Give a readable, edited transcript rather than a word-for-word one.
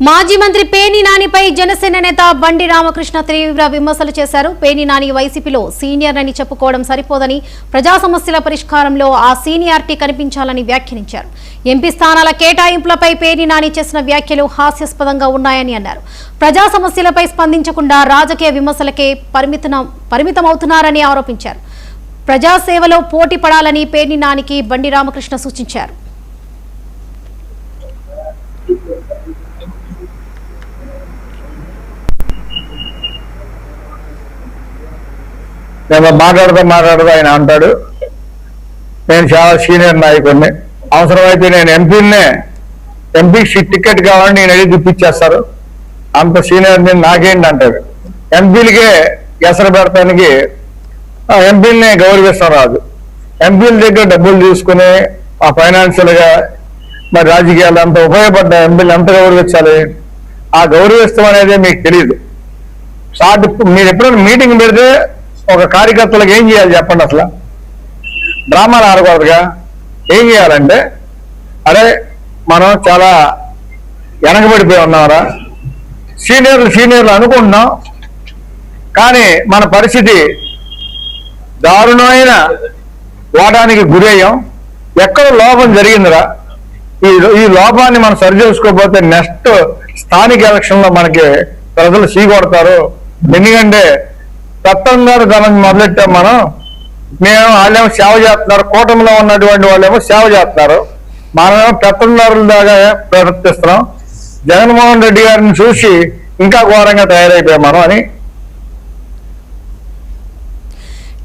మాజీ మంత్రి పేర్ని నానిపై జనసేన నేత బండి రామకృష్ణ తీవ్ర విమర్శలు చేశారు. పేర్ని నాని వైసీపీలో సీనియర్ అని చెప్పుకోవడం సరిపోదని, ప్రజా సమస్యల పరిష్కారంలో ఆ సీనియారిటీ కనిపించాలని వ్యాఖ్యానించారు. ఎంపీ స్థానాల కేటాయింపులపై పేర్ని నాని చేసిన వ్యాఖ్యలు హాస్యాస్పదంగా ఉన్నాయని అన్నారు. ప్రజా సమస్యలపై స్పందించకుండా రాజకీయ విమర్శలకే పరిమితమవుతున్నారని ఆరోపించారు. ప్రజాసేవలో పోటీ పడాలని పేర్ని నానికి బండి రామకృష్ణ సూచించారు. నేను మాట్లాడుతూ ఆయన అంటాడు, నేను చాలా సీనియర్ నాయకుడిని, అవసరమైతే నేను ఎంపీ టికెట్ కావాలని నేను అడిగి ఇప్పించేస్తారు, అంత సీనియర్ నేను నాకేంటి అంటాడు. ఎంపీలకే ఎసరు పెడతానికి ఎంపీలనే గౌరవిస్తాం రాదు. ఎంపీల దగ్గర డబ్బులు తీసుకుని ఆ ఫైనాన్షియల్గా మరి రాజకీయాలు అంత ఉపయోగపడ్డ ఎంపీలు ఎంత గౌరవించాలి? ఆ గౌరవిస్తాం అనేది మీకు తెలియదు. మీరు ఎప్పుడైనా మీటింగ్ పెడితే ఒక కార్యకర్తలకు ఏం చేయాలి చెప్పండి? అసలు డ్రామాలు ఆడకూడదుగా. ఏం చేయాలంటే, అరే మనం చాలా వెనకబడిపోయి ఉన్నారా, సీనియర్లు అనుకుంటున్నాం, కానీ మన పరిస్థితి దారుణమైన ఓటానికి గురయ్యాం, ఎక్కడ లోపం జరిగిందిరా, ఈ లోపాన్ని మనం సరిచేసుకోకపోతే నెక్స్ట్ స్థానిక ఎలక్షన్లో మనకి ప్రజలు సీకొడతారు. ఎందుకంటే పెత్తందారు ధనం మొదలెట్టాం మేము వాళ్ళేమో సేవ చేస్తున్నారు, కూటమిలో ఉన్నటువంటి వాళ్ళేమో సేవ చేస్తున్నారు, మనమేమో పెత్తందారుల దాకా ప్రవర్తిస్తున్నాం. జగన్మోహన్ రెడ్డి గారిని చూసి ఇంకా ఘోరంగా తయారైపోయాం అని